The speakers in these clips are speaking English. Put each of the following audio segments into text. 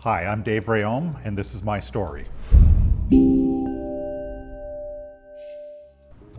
Hi, I'm Dave Rheaume, and this is my story.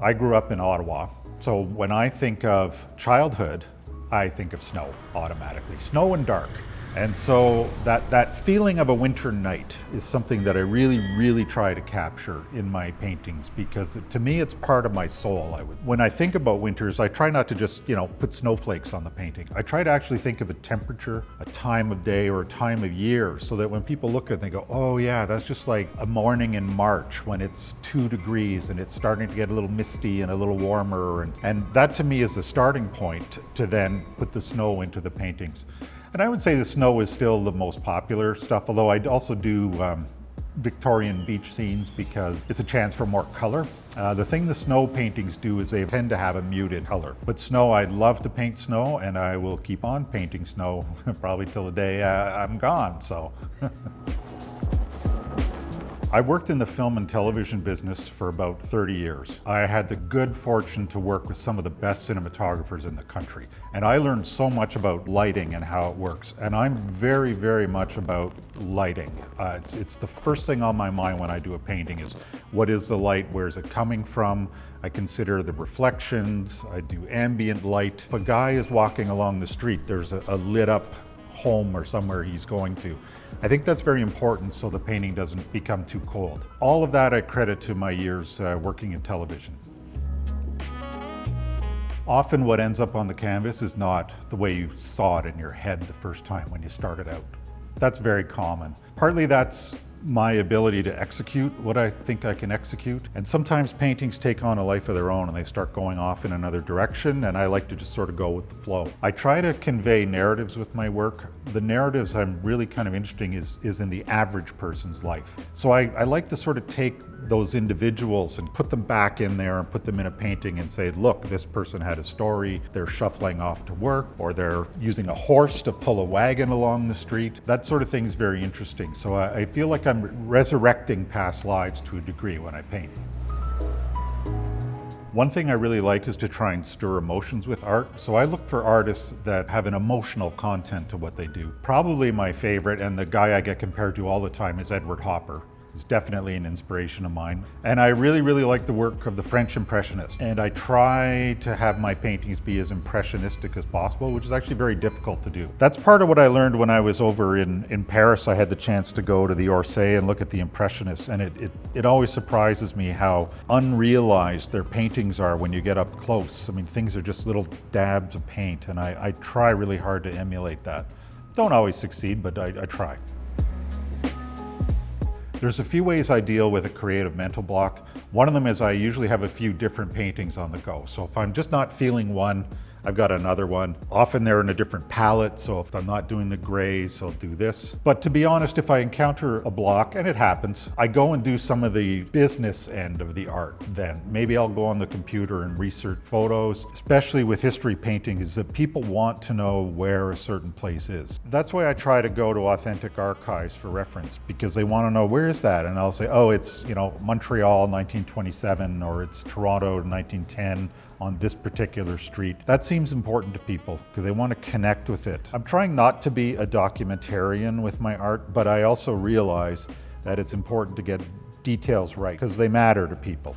I grew up in Ottawa, so when I think of childhood, I think of snow automatically. Snow and dark. And so that feeling of a winter night is something that I really try to capture in my paintings because to me it's part of my soul. When I think about winters, I try not to just, put snowflakes on the painting. I try to actually think of a temperature, a time of day, or a time of year so that when people look at it, they go, oh yeah, that's just like a morning in March when it's 2 degrees and it's starting to get a little misty and a little warmer. And that to me is the starting point to then put the snow into the paintings. And I would say the snow is still the most popular stuff, although I also do Victorian beach scenes because it's a chance for more color. The thing the snow paintings do is they tend to have a muted color. But snow, I love to paint snow, and I will keep on painting snow probably till the day I'm gone. So. I worked in the film and television business for about 30 years. I had the good fortune to work with some of the best cinematographers in the country. And I learned so much about lighting and how it works. And I'm very much about lighting. It's the first thing on my mind when I do a painting is what is the light, where is it coming from? I consider the reflections, I do ambient light. If a guy is walking along the street, there's a lit up home or somewhere he's going to. I think that's very important so the painting doesn't become too cold. All of that I credit to my years working in television. Often what ends up on the canvas is not the way you saw it in your head the first time when you started out. That's very common. Partly that's my ability to execute what I think I can execute. And sometimes paintings take on a life of their own and they start going off in another direction, and I like to just sort of go with the flow. I try to convey narratives with my work. The narratives I'm really kind of interesting is in the average person's life. So I like to sort of take those individuals and put them back in there and put them in a painting and say, look, this person had a story, they're shuffling off to work, or they're using a horse to pull a wagon along the street. That sort of thing is very interesting. So I feel like I'm resurrecting past lives to a degree when I paint. One thing I really like is to try and stir emotions with art. So I look for artists that have an emotional content to what they do. Probably my favorite, and the guy I get compared to all the time, is Edward Hopper. Is definitely an inspiration of mine. And I really like the work of the French Impressionists. And I try to have my paintings be as impressionistic as possible, which is actually very difficult to do. That's part of what I learned when I was over in Paris. I had the chance to go to the Orsay and look at the Impressionists, and it always surprises me how unrealized their paintings are when you get up close. I mean, things are just little dabs of paint, and I try really hard to emulate that. Don't always succeed, but I try. There's a few ways I deal with a creative mental block. One of them is I usually have a few different paintings on the go. So if I'm just not feeling one, I've got another one. Often they're in a different palette, so if I'm not doing the grays, I'll do this. But to be honest, if I encounter a block, and it happens, I go and do some of the business end of the art then. Maybe I'll go on the computer and research photos, especially with history painting, is that people want to know where a certain place is. That's why I try to go to authentic archives for reference, because they want to know, where is that? And I'll say, oh, it's Montreal 1927, or it's Toronto 1910 on this particular street. That seems important to people because they want to connect with it. I'm trying not to be a documentarian with my art, but I also realize that it's important to get details right because they matter to people.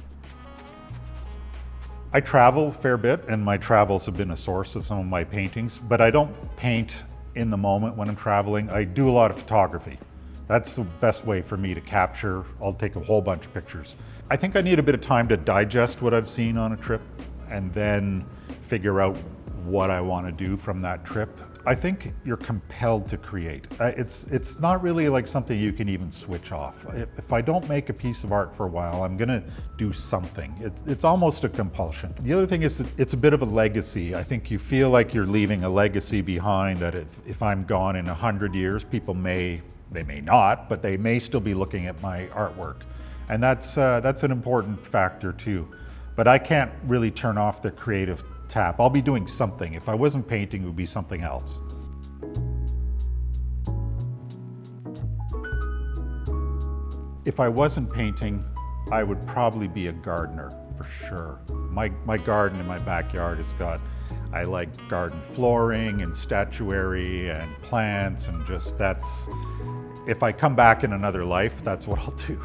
I travel a fair bit, and my travels have been a source of some of my paintings, but I don't paint in the moment when I'm traveling. I do a lot of photography. That's the best way for me to capture. I'll take a whole bunch of pictures. I think I need a bit of time to digest what I've seen on a trip and then figure out what I want to do from that trip. I think you're compelled to create. It's not really like something you can even switch off. If I don't make a piece of art for a while, I'm gonna do something. It's almost a compulsion. The other thing is that it's a bit of a legacy. I think you feel like you're leaving a legacy behind, that if I'm gone in 100 years, people they may not, but they may still be looking at my artwork. And that's an important factor too. But I can't really turn off the creative tap. I'll be doing something. If I wasn't painting, it would be something else. If I wasn't painting, I would probably be a gardener for sure. My garden in my backyard I like garden flooring and statuary and plants, and just if I come back in another life, that's what I'll do.